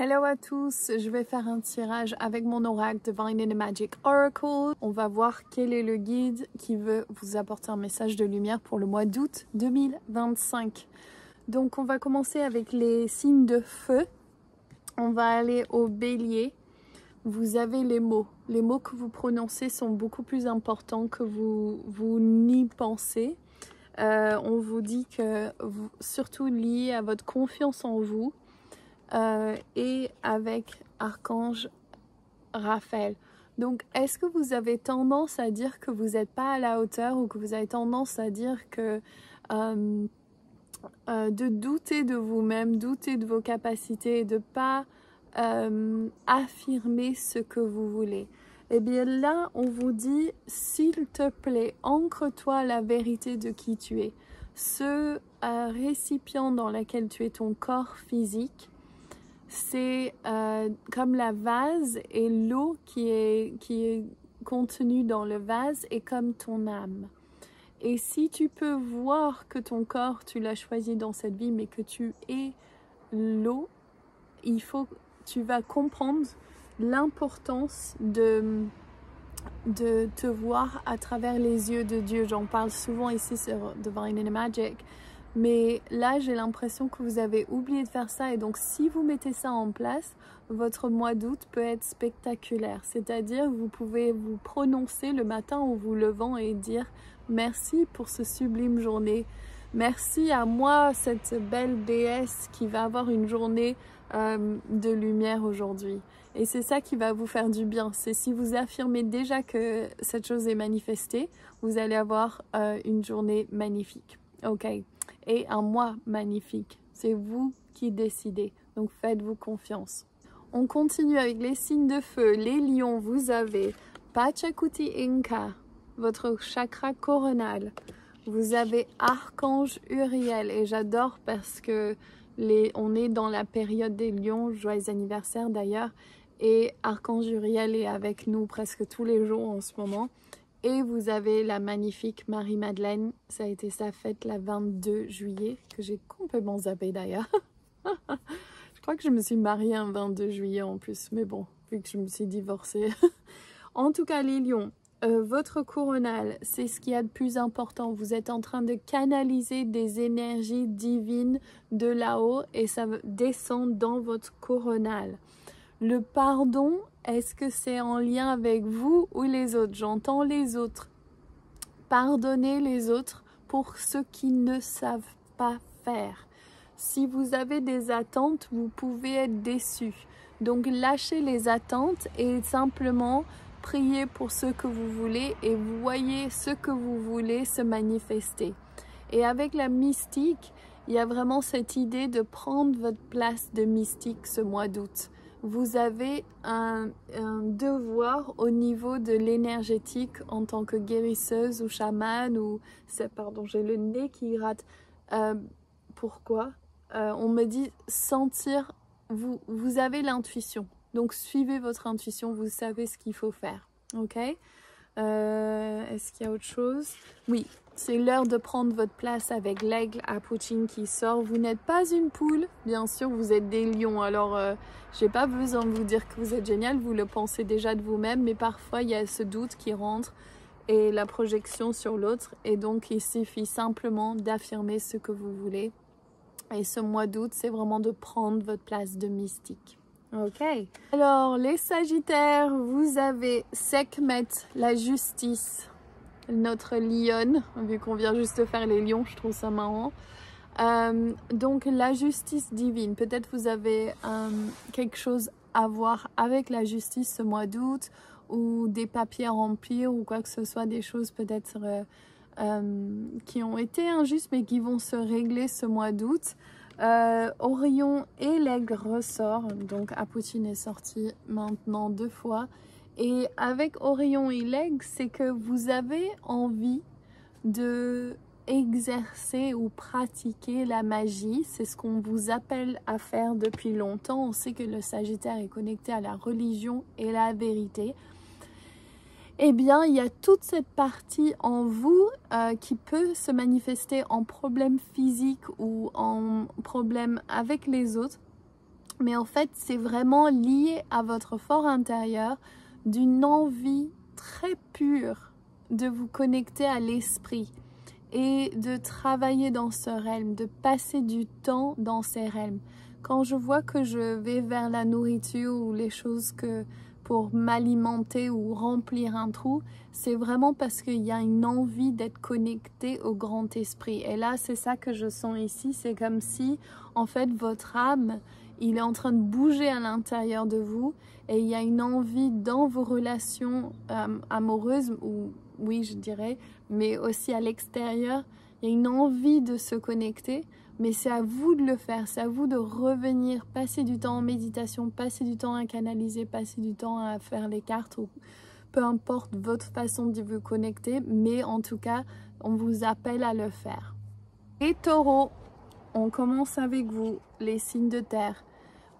Hello à tous, je vais faire un tirage avec mon oracle Divine and Magic Oracle. On va voir quel est le guide qui veut vous apporter un message de lumière pour le mois d'août 2025. Donc on va commencer avec les signes de feu. On va aller au bélier. Vous avez les mots. Les mots que vous prononcez sont beaucoup plus importants que vous n'y pensez. On vous dit que, surtout lié à votre confiance en vous, et avec Archange Raphaël. Donc, est-ce que vous avez tendance à dire que vous n'êtes pas à la hauteur ou que vous avez tendance à dire que de douter de vous-même, douter de vos capacités, de ne pas affirmer ce que vous voulez? Eh bien là, on vous dit, s'il te plaît, ancre-toi la vérité de qui tu es. Ce récipient dans lequel tu es, ton corps physique, c'est comme la vase et l'eau qui est contenue dans le vase est comme ton âme. Et si tu peux voir que ton corps, tu l'as choisi dans cette vie, mais que tu es l'eau, tu vas comprendre l'importance de te voir à travers les yeux de Dieu. J'en parle souvent ici sur Divine and Magic. Mais là, j'ai l'impression que vous avez oublié de faire ça. Et donc, si vous mettez ça en place, votre mois d'août peut être spectaculaire. C'est-à-dire, vous pouvez vous prononcer le matin en vous levant et dire « Merci pour ce sublime journée. Merci à moi, cette belle déesse qui va avoir une journée de lumière aujourd'hui. » Et c'est ça qui va vous faire du bien. C'est si vous affirmez déjà que cette chose est manifestée, vous allez avoir une journée magnifique. Ok. Et un mois magnifique. C'est vous qui décidez. Donc faites-vous confiance. On continue avec les signes de feu. Les lions, vous avez Pachacuti Inca, votre chakra coronal. Vous avez Archange Uriel. Et j'adore parce que on est dans la période des lions. Joyeux anniversaire d'ailleurs. Et Archange Uriel est avec nous presque tous les jours en ce moment. Et vous avez la magnifique Marie-Madeleine, ça a été sa fête le 22 juillet, que j'ai complètement zappé d'ailleurs. Je crois que je me suis mariée un 22 juillet en plus, mais bon, vu que je me suis divorcée. En tout cas, les lions, votre coronal, c'est ce qu'il y a de plus important. Vous êtes en train de canaliser des énergies divines de là-haut et ça descend dans votre coronal. Le pardon, est-ce que c'est en lien avec vous ou les autres? J'entends les autres. Pardonnez les autres pour ceux qui ne savent pas faire. Si vous avez des attentes, vous pouvez être déçus. Donc lâchez les attentes et simplement priez pour ce que vous voulez et vous voyez ce que vous voulez se manifester. Et avec la mystique, il y a vraiment cette idée de prendre votre place de mystique ce mois d'août. Vous avez un devoir au niveau de l'énergétique en tant que guérisseuse ou chamane ou... Pardon, j'ai le nez qui gratte. Pourquoi? On me dit sentir... Vous avez l'intuition. Donc suivez votre intuition, vous savez ce qu'il faut faire. Ok? Est-ce qu'il y a autre chose? Oui, c'est l'heure de prendre votre place avec l'aigle à Pouchine qui sort. Vous n'êtes pas une poule, bien sûr, vous êtes des lions. Alors, j'ai pas besoin de vous dire que vous êtes génial, vous le pensez déjà de vous-même, mais parfois il y a ce doute qui rentre et la projection sur l'autre. Et donc, il suffit simplement d'affirmer ce que vous voulez. Et ce mois d'août, c'est vraiment de prendre votre place de mystique. Ok. Alors, les Sagittaires, vous avez Sekhmet, la justice, notre lionne, vu qu'on vient juste de faire les lions, je trouve ça marrant. Donc, la justice divine. Peut-être vous avez quelque chose à voir avec la justice ce mois d'août, ou des papiers à remplir, ou quoi que ce soit, des choses peut-être qui ont été injustes, mais qui vont se régler ce mois d'août. Orion et l'aigle ressort, donc Apotine est sorti maintenant 2 fois. Et avec Orion et l'aigle, c'est que vous avez envie de exercer ou pratiquer la magie. C'est ce qu'on vous appelle à faire depuis longtemps. On sait que le Sagittaire est connecté à la religion et la vérité. Eh bien, il y a toute cette partie en vous qui peut se manifester en problème physique ou en problème avec les autres. Mais en fait, c'est vraiment lié à votre fort intérieur d'une envie très pure de vous connecter à l'esprit et de travailler dans ce realm, de passer du temps dans ces realms. Quand je vois que je vais vers la nourriture ou les choses que pour m'alimenter ou remplir un trou, c'est vraiment parce qu'il y a une envie d'être connecté au grand esprit. Et là, c'est ça que je sens ici. C'est comme si, en fait, votre âme, il est en train de bouger à l'intérieur de vous et il y a une envie dans vos relations amoureuses, ou oui, je dirais, mais aussi à l'extérieur, il y a une envie de se connecter, mais c'est à vous de le faire, c'est à vous de revenir, passer du temps en méditation, passer du temps à canaliser, passer du temps à faire les cartes, ou peu importe votre façon de vous connecter, mais en tout cas, on vous appelle à le faire. Et Taureau, on commence avec vous, les signes de terre.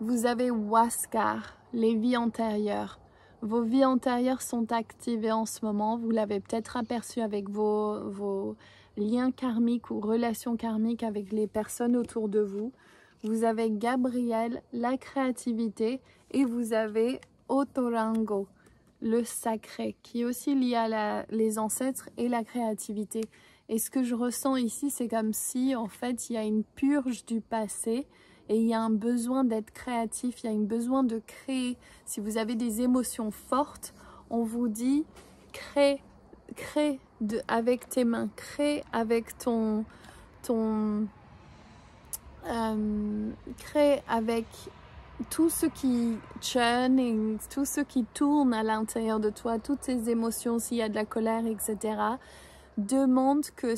Vous avez Huáscar, les vies antérieures. Vos vies antérieures sont activées en ce moment. Vous l'avez peut-être aperçu avec vos liens karmiques ou relations karmiques avec les personnes autour de vous. Vous avez Gabriel, la créativité, et vous avez Otorango, le sacré, qui est aussi lié à les ancêtres et la créativité. Et ce que je ressens ici, c'est comme si, en fait, il y a une purge du passé et il y a un besoin d'être créatif, il y a un besoin de créer. Si vous avez des émotions fortes, on vous dit crée avec tes mains, crée avec crée avec tout ce qui churn, tout ce qui tourne à l'intérieur de toi, toutes ces émotions, s'il y a de la colère, etc. Demande que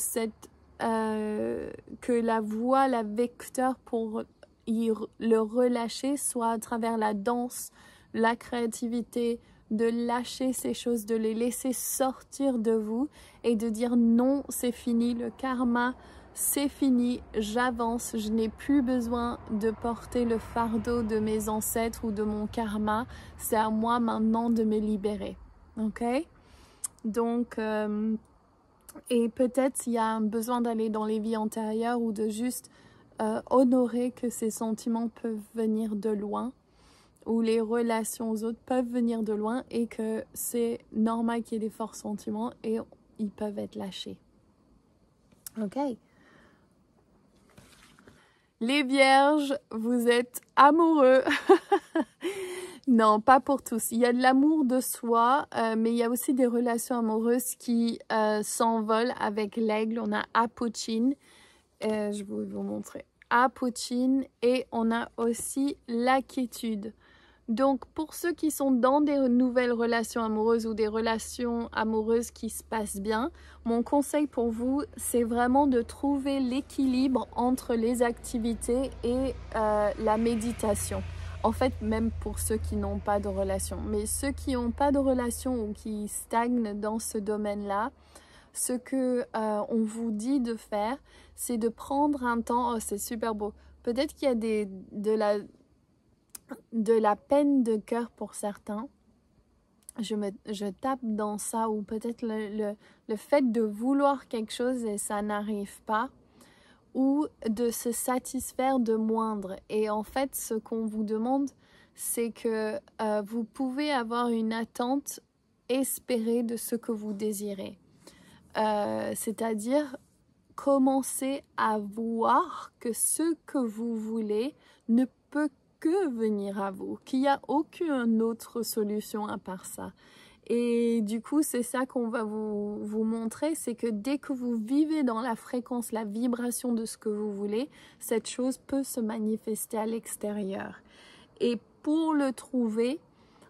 que la voie, la vecteur pour le relâcher soit à travers la danse, la créativité, de lâcher ces choses, de les laisser sortir de vous et de dire non, c'est fini, le karma, c'est fini, j'avance, je n'ai plus besoin de porter le fardeau de mes ancêtres ou de mon karma, c'est à moi maintenant de me libérer. Ok? Donc, et peut-être il y a un besoin d'aller dans les vies antérieures ou de juste honorer que ces sentiments peuvent venir de loin, ou les relations aux autres peuvent venir de loin et que c'est normal qu'il y ait des forts sentiments et ils peuvent être lâchés. Ok. Les vierges, vous êtes amoureux. Non, pas pour tous. Il y a de l'amour de soi, mais il y a aussi des relations amoureuses qui s'envolent avec l'aigle. On a Apochin, je vais vous montrer. Apochin, et on a aussi la quiétude. Donc, pour ceux qui sont dans des nouvelles relations amoureuses ou des relations amoureuses qui se passent bien, mon conseil pour vous, c'est vraiment de trouver l'équilibre entre les activités et la méditation. En fait, même pour ceux qui n'ont pas de relation. Mais ceux qui n'ont pas de relation ou qui stagnent dans ce domaine-là, ce que on vous dit de faire, c'est de prendre un temps. Oh, c'est super beau. Peut-être qu'il y a de la peine de cœur pour certains. Je tape dans ça, ou peut-être le fait de vouloir quelque chose et ça n'arrive pas, ou de se satisfaire de moindre. Et en fait, ce qu'on vous demande, c'est que vous pouvez avoir une attente espérée de ce que vous désirez. C'est-à-dire commencer à voir que ce que vous voulez ne peut que venir à vous, qu'il n'y a aucune autre solution à part ça. Et du coup, c'est ça qu'on va vous montrer, c'est que dès que vous vivez dans la fréquence, la vibration de ce que vous voulez, cette chose peut se manifester à l'extérieur. Et pour le trouver,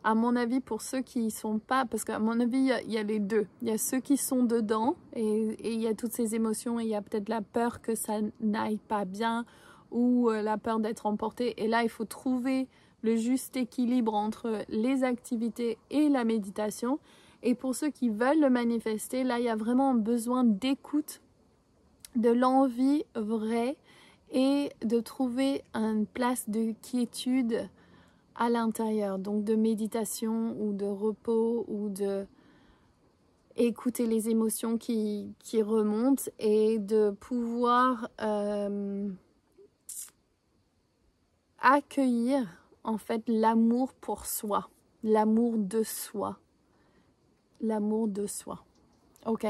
à mon avis, pour ceux qui ne sont pas, parce qu'à mon avis, il y a les deux. Il y a ceux qui sont dedans et il y a toutes ces émotions et il y a peut-être la peur que ça n'aille pas bien ou la peur d'être emporté. Et là, il faut trouver le juste équilibre entre les activités et la méditation. Et pour ceux qui veulent le manifester, là, il y a vraiment un besoin d'écoute, de l'envie vraie et de trouver une place de quiétude à l'intérieur, donc de méditation ou de repos ou de écouter les émotions qui remontent et de pouvoir accueillir en fait l'amour pour soi, l'amour de soi, l'amour de soi. Ok,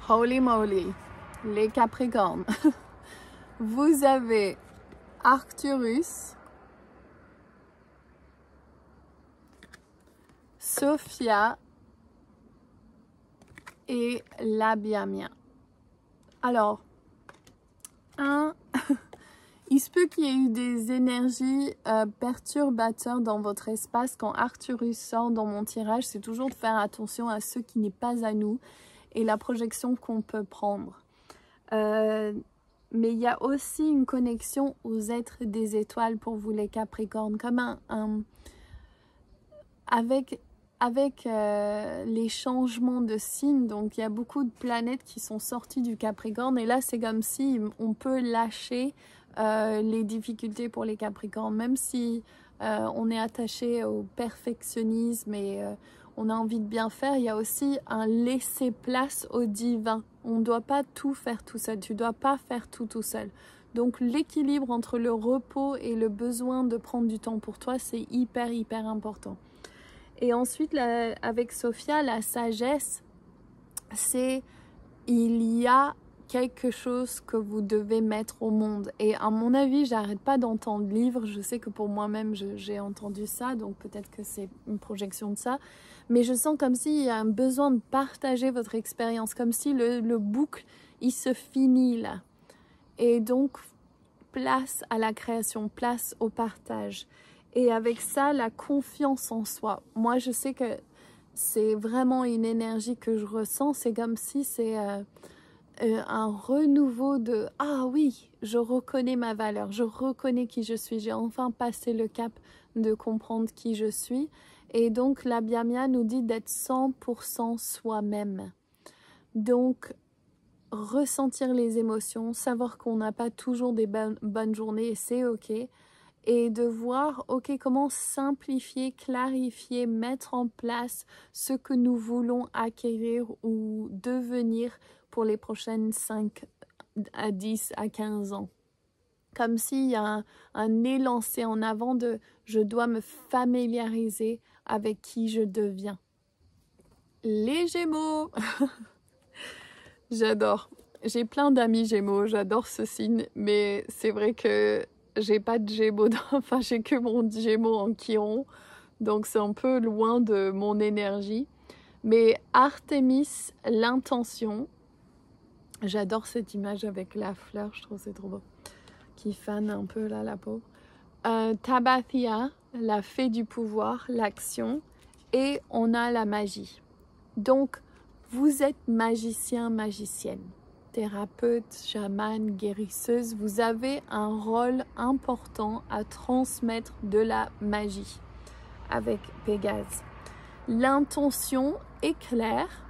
holy moly, les Capricornes. Vous avez Arcturus, Sophia et la Biamia. Alors, il se peut qu'il y ait eu des énergies perturbateurs dans votre espace quand Arcturus sort dans mon tirage. C'est toujours de faire attention à ce qui n'est pas à nous et la projection qu'on peut prendre. Mais il y a aussi une connexion aux êtres des étoiles pour vous les Capricornes, comme avec les changements de signes. Donc il y a beaucoup de planètes qui sont sorties du Capricorne et là c'est comme si on peut lâcher les difficultés pour les Capricornes, même si on est attaché au perfectionnisme et on a envie de bien faire. Il y a aussi un laisser place au divin. On ne doit pas tout faire tout seul, tu ne dois pas faire tout seul. Donc l'équilibre entre le repos et le besoin de prendre du temps pour toi, c'est hyper important. Et ensuite, avec Sophia, la sagesse, c'est il y a quelque chose que vous devez mettre au monde. Et à mon avis, j'arrête pas d'entendre livre. Je sais que pour moi-même, j'ai entendu ça, donc peut-être que c'est une projection de ça. Mais je sens comme s'il y a un besoin de partager votre expérience, comme si le boucle, il se finit là. Et donc, place à la création, place au partage. Et avec ça, la confiance en soi. Moi, je sais que c'est vraiment une énergie que je ressens. C'est comme si c'est un renouveau de « Ah oui, je reconnais ma valeur, je reconnais qui je suis. J'ai enfin passé le cap de comprendre qui je suis. » Et donc, la Biamia nous dit d'être 100% soi-même. Donc, ressentir les émotions, savoir qu'on n'a pas toujours des bonnes journées et c'est ok. Et de voir, ok, comment simplifier, clarifier, mettre en place ce que nous voulons acquérir ou devenir pour les prochaines 5 à 10 à 15 ans. Comme s'il y a un élancé en avant de « je dois me familiariser avec qui je deviens ». Les Gémeaux. J'adore. J'ai plein d'amis Gémeaux, j'adore ce signe, mais c'est vrai que j'ai pas de Gémeaux, enfin j'ai que mon Gémeaux en Chiron, donc c'est un peu loin de mon énergie. Mais Artémis, l'intention, j'adore cette image avec la fleur, je trouve c'est trop beau, qui fane un peu là la peau. Tabathia, la fée du pouvoir, l'action, et on a la magie. Donc, vous êtes magicien, magicienne, thérapeute, chamane, guérisseuse, vous avez un rôle important à transmettre de la magie avec Pégase. L'intention est claire,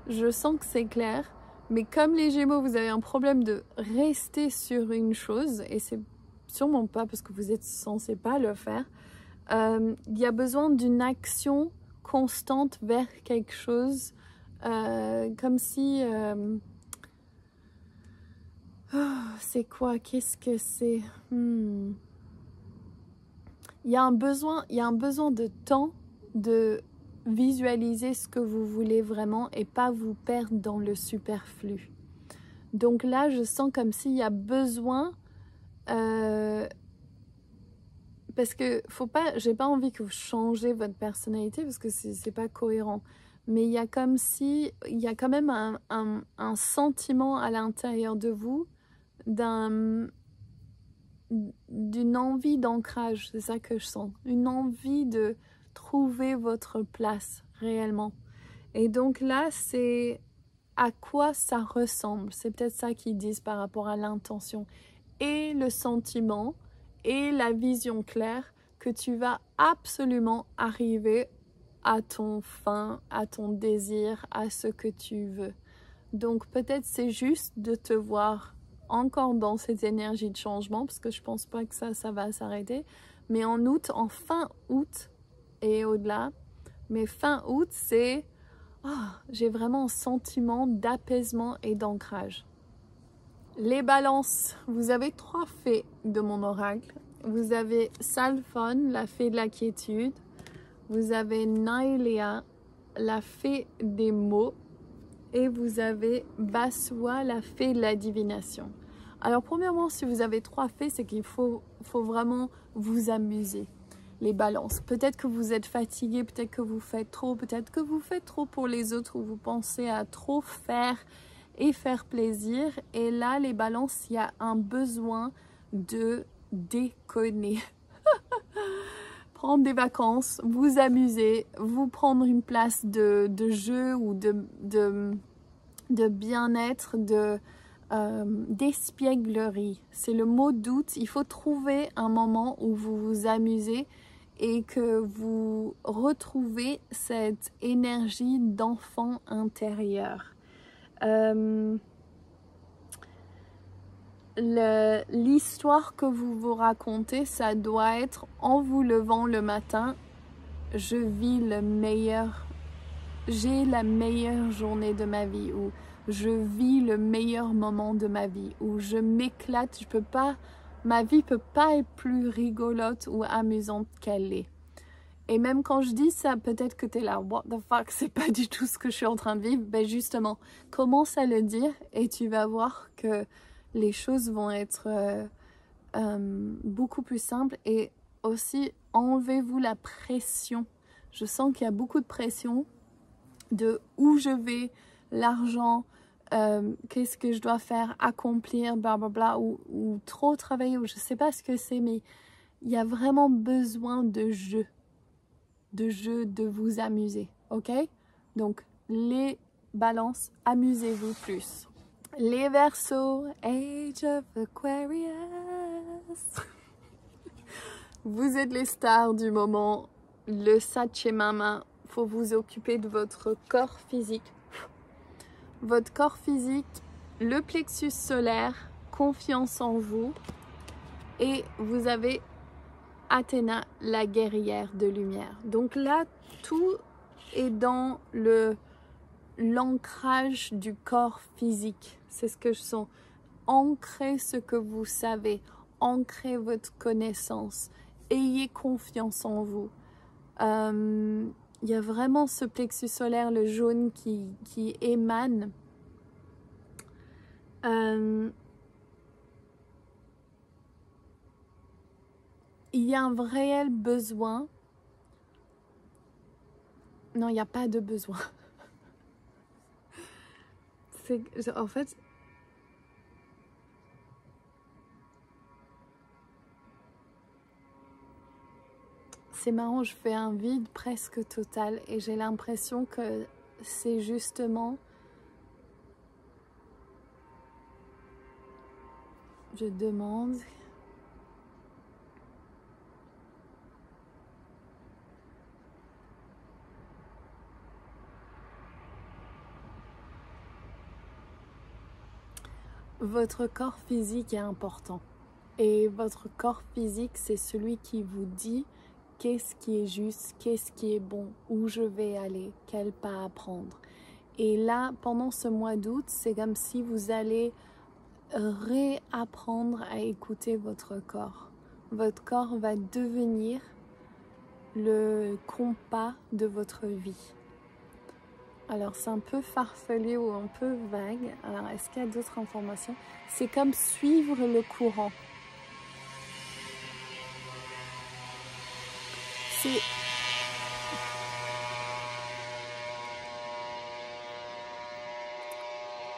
je sens que c'est clair, mais comme les Gémeaux, vous avez un problème de rester sur une chose, et c'est sûrement pas parce que vous êtes censé pas le faire, il y a besoin d'une action constante vers quelque chose, comme si... c'est quoi? Qu'est-ce que c'est? Il y a un besoin de temps de visualiser ce que vous voulez vraiment et pas vous perdre dans le superflu. Donc là, je sens comme s'il y a besoin... parce que j'ai pas envie que vous changez votre personnalité parce que c'est pas cohérent. Mais il y a comme si, il y a quand même un sentiment à l'intérieur de vous d'une envie d'ancrage, c'est ça que je sens. Une envie de trouver votre place réellement. Et donc là, c'est à quoi ça ressemble. C'est peut-être ça qu'ils disent par rapport à l'intention. Et le sentiment et la vision claire que tu vas absolument arriver à ton fin, à ton désir, à ce que tu veux. Donc peut-être c'est juste de te voir encore dans cette énergie de changement, parce que je pense pas que ça va s'arrêter, mais en août, en fin août et au-delà, mais fin août c'est j'ai vraiment un sentiment d'apaisement et d'ancrage. Les balances, vous avez 3 fées de mon oracle Vous avez Salphon, la fée de la quiétude. Vous avez Naïléa, la fée des mots. Et vous avez Basua, la fée de la divination. Alors premièrement, si vous avez 3 fées, c'est qu'il faut vraiment vous amuser. Les balances. Peut-être que vous êtes fatigué, peut-être que vous faites trop, peut-être que vous faites trop pour les autres ou vous pensez à trop faire et faire plaisir. Et là, les balances, il y a un besoin de déconner. Prendre des vacances, vous amuser, vous prendre une place de jeu ou de bien-être, d'espièglerie. C'est le mot d'août. Il faut trouver un moment où vous vous amusez et que vous retrouvez cette énergie d'enfant intérieur. L'histoire que vous vous racontez, ça doit être en vous levant le matin, je vis j'ai la meilleure journée de ma vie, ou je vis le meilleur moment de ma vie, ou je m'éclate, ma vie peut pas être plus rigolote ou amusante qu'elle est. Et même quand je dis ça, peut-être que tu es là, what the fuck, c'est pas du tout ce que je suis en train de vivre. Ben justement, commence à le dire et tu vas voir que les choses vont être beaucoup plus simples. Et aussi, enlevez-vous la pression. Je sens qu'il y a beaucoup de pression de où je vais, l'argent, qu'est-ce que je dois faire, accomplir, blablabla, ou trop travailler, ou je sais pas ce que c'est, mais il y a vraiment besoin de jeu, de vous amuser, ok? Donc, les balances, amusez-vous plus. Les Verseaux, Age of Aquarius. Vous êtes les stars du moment. Le Sachemama, faut vous occuper de votre corps physique. Votre corps physique, le plexus solaire, confiance en vous. Et vous avez Athéna, la guerrière de lumière. Donc là, tout est dans l'ancrage du corps physique. C'est ce que je sens. Ancrez ce que vous savez. Ancrez votre connaissance. Ayez confiance en vous. Il y a vraiment ce plexus solaire, le jaune qui émane. Il y a un réel besoin. Non, il n'y a pas de besoin. En fait, c'est marrant, je fais un vide presque total et j'ai l'impression que c'est justement... Je demande... Votre corps physique est important. Et votre corps physique, c'est celui qui vous dit qu'est-ce qui est juste, qu'est-ce qui est bon, où je vais aller, quel pas à prendre. Et là, pendant ce mois d'août, c'est comme si vous allez réapprendre à écouter votre corps. Votre corps va devenir le compas de votre vie. Alors, c'est un peu farfelu ou un peu vague. Alors, est-ce qu'il y a d'autres informations? C'est comme suivre le courant. C'est...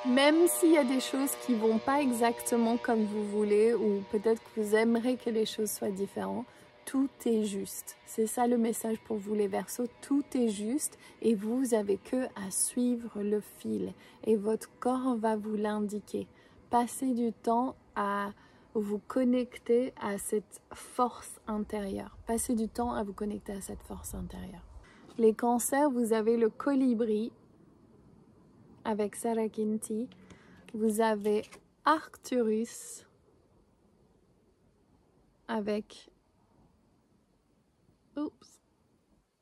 Même s'il y a des choses qui ne vont pas exactement comme vous voulez, ou peut-être que vous aimeriez que les choses soient différentes, tout est juste. C'est ça le message pour vous les Verseaux, tout est juste et vous avez que à suivre le fil et votre corps va vous l'indiquer. Passez du temps à vous connecter à cette force intérieure. Passez du temps à vous connecter à cette force intérieure. Les Cancers, vous avez le colibri avec Sarakinti. Vous avez Arcturus avec... Oups,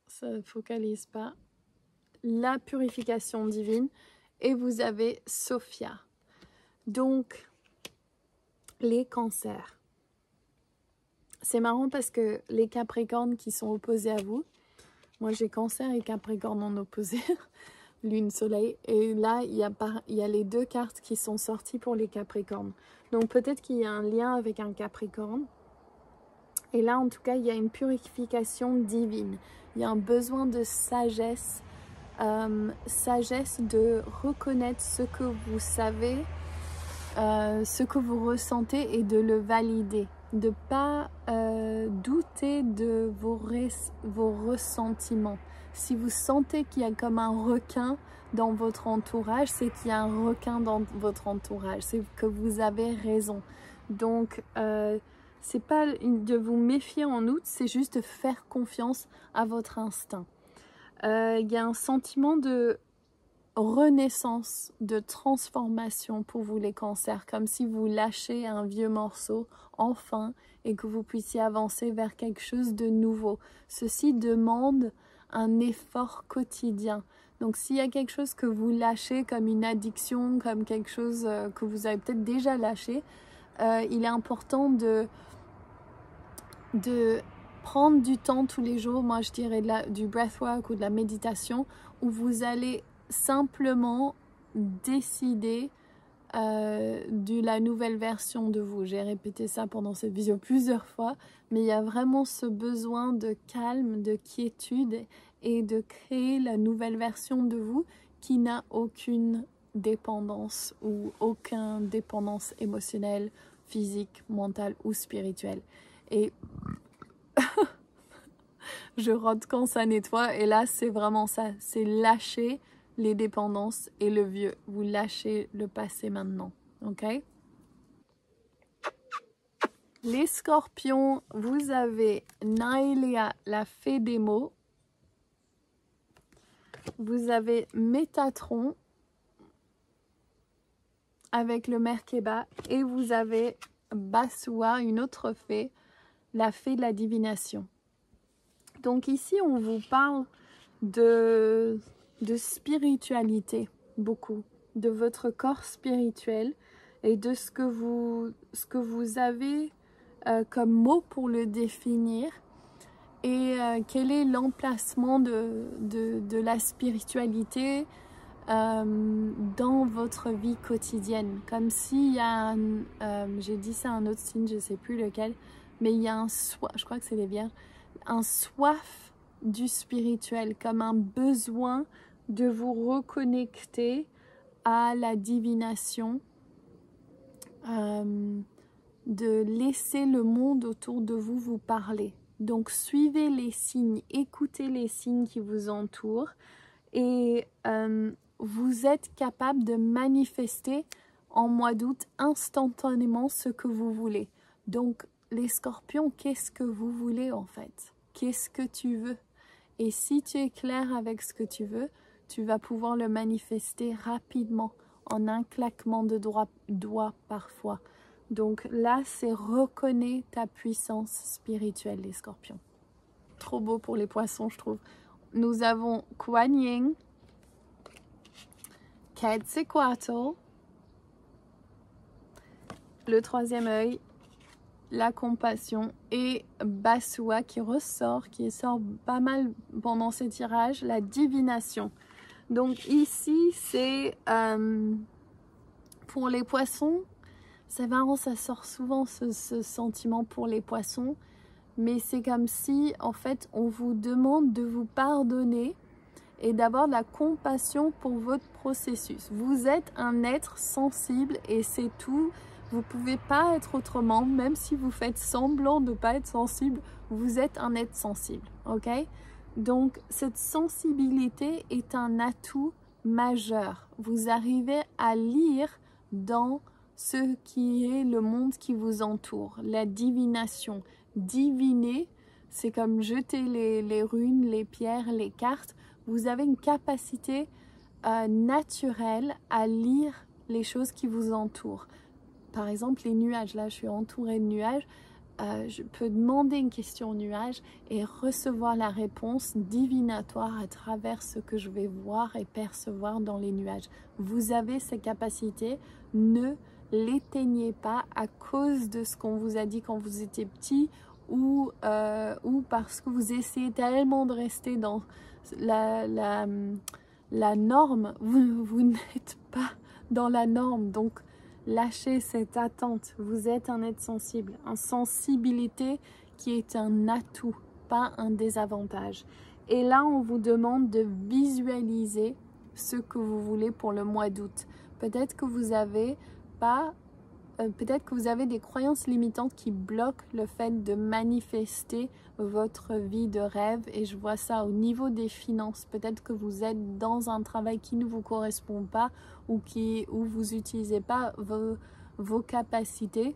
ça ne focalise pas. La purification divine. Et vous avez Sophia. Donc, les Cancers. C'est marrant parce que les Capricornes qui sont opposés à vous, moi j'ai Cancer et Capricorne en opposé, Lune, Soleil, et là il y a les deux cartes qui sont sorties pour les Capricornes. Donc peut-être qu'il y a un lien avec un Capricorne. Et là en tout cas il y a une purification divine. Il y a un besoin de sagesse, sagesse de reconnaître ce que vous savez, ce que vous ressentez et de le valider. De ne pas douter de vos ressentiments. Si vous sentez qu'il y a comme un requin dans votre entourage, c'est qu'il y a un requin dans votre entourage. C'est que vous avez raison. Donc, c'est pas de vous méfier en août, c'est juste de faire confiance à votre instinct. Il y a un sentiment de renaissance, de transformation pour vous les cancers, comme si vous lâchez un vieux morceau enfin et que vous puissiez avancer vers quelque chose de nouveau. Ceci demande un effort quotidien. Donc s'il y a quelque chose que vous lâchez comme une addiction, comme quelque chose que vous avez peut-être déjà lâché, il est important de prendre du temps tous les jours, moi je dirais du breathwork ou de la méditation, où vous allez simplement décider de la nouvelle version de vous. J'ai répété ça pendant cette vidéo plusieurs fois, mais il y a vraiment ce besoin de calme, de quiétude et de créer la nouvelle version de vous qui n'a aucune dépendance ou aucune dépendance émotionnelle, physique, mentale ou spirituelle. Et je rote quand ça nettoie, et là c'est vraiment ça, c'est lâcher les dépendances et le vieux. Vous lâchez le passé maintenant, ok? Les scorpions, vous avez Naëlia, la fée des mots. Vous avez Métatron avec le Merkaba, et vous avez Basua, une autre fée, la fée de la divination. Donc ici, on vous parle de spiritualité, beaucoup, de votre corps spirituel et de ce que vous avez comme mot pour le définir, et quel est l'emplacement de la spiritualité dans votre vie quotidienne. Comme s'il y a j'ai dit ça à un autre signe, je ne sais plus lequel, mais il y a un soif, je crois que c'est les Vierges, un soif du spirituel, comme un besoin de vous reconnecter à la divination, de laisser le monde autour de vous vous parler. Donc suivez les signes, écoutez les signes qui vous entourent, et vous êtes capable de manifester en mois d'août instantanément ce que vous voulez. Donc les scorpions, qu'est-ce que vous voulez en fait? Qu'est-ce que tu veux? Et si tu es clair avec ce que tu veux, tu vas pouvoir le manifester rapidement, en un claquement de doigts parfois. Donc là, c'est reconnais ta puissance spirituelle, les scorpions. Trop beau pour les poissons, je trouve. Nous avons Kuan Yin, Quetzalcoatl, le troisième œil, la compassion, et Basua qui ressort pas mal pendant ces tirages, la divination. Donc ici, c'est pour les poissons, c'est marrant, ça sort souvent ce sentiment pour les poissons, mais c'est comme si en fait on vous demande de vous pardonner et d'avoir de la compassion pour votre processus. Vous êtes un être sensible et c'est tout. Vous ne pouvez pas être autrement, même si vous faites semblant de ne pas être sensible, vous êtes un être sensible, ok? Donc, cette sensibilité est un atout majeur. Vous arrivez à lire dans ce qui est le monde qui vous entoure, la divination. Diviner, c'est comme jeter les runes, les pierres, les cartes. Vous avez une capacité naturelle à lire les choses qui vous entourent. Par exemple, les nuages. Là, je suis entourée de nuages. Je peux demander une question au nuage et recevoir la réponse divinatoire à travers ce que je vais voir et percevoir dans les nuages. Vous avez ces capacités. Ne l'éteignez pas à cause de ce qu'on vous a dit quand vous étiez petit ou parce que vous essayez tellement de rester dans la norme, vous n'êtes pas dans la norme. Donc lâchez cette attente. Vous êtes un être sensible, une sensibilité qui est un atout, pas un désavantage. Et là, on vous demande de visualiser ce que vous voulez pour le mois d'août. Peut-être que vous avez des croyances limitantes qui bloquent le fait de manifester votre vie de rêve. Et je vois ça au niveau des finances. Peut-être que vous êtes dans un travail qui ne vous correspond pas ou vous n'utilisez pas vos capacités,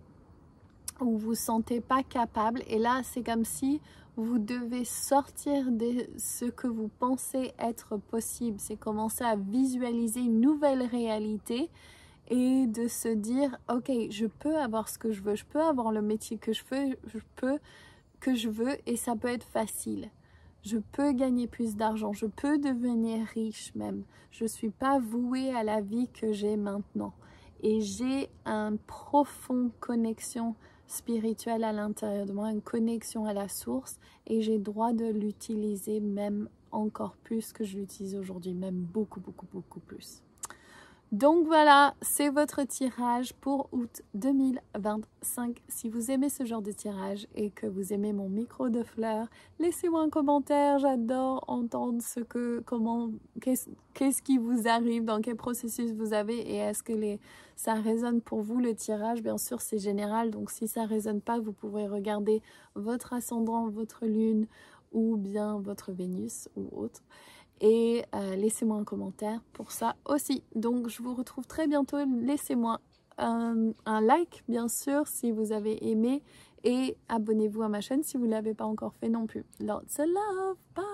ou vous ne vous sentez pas capable. Et là, c'est comme si vous devez sortir de ce que vous pensez être possible. C'est commencer à visualiser une nouvelle réalité et de se dire, ok, je peux avoir ce que je veux, je peux avoir le métier que je veux et ça peut être facile. Je peux gagner plus d'argent, je peux devenir riche même. Je ne suis pas vouée à la vie que j'ai maintenant. Et j'ai une profonde connexion spirituelle à l'intérieur de moi, une connexion à la source, et j'ai droit de l'utiliser même encore plus que je l'utilise aujourd'hui, même beaucoup, beaucoup, beaucoup plus. Donc voilà, c'est votre tirage pour août 2025. Si vous aimez ce genre de tirage et que vous aimez mon micro de fleurs, laissez-moi un commentaire. J'adore entendre qu'est-ce qui vous arrive, dans quel processus vous avez et est-ce que ça résonne pour vous le tirage. Bien sûr, c'est général, donc si ça résonne pas, vous pourrez regarder votre ascendant, votre lune ou bien votre Vénus ou autre. Et laissez-moi un commentaire pour ça aussi. Donc je vous retrouve très bientôt. Laissez-moi un like bien sûr si vous avez aimé. Et abonnez-vous à ma chaîne si vous ne l'avez pas encore fait non plus. Lots of love. Bye.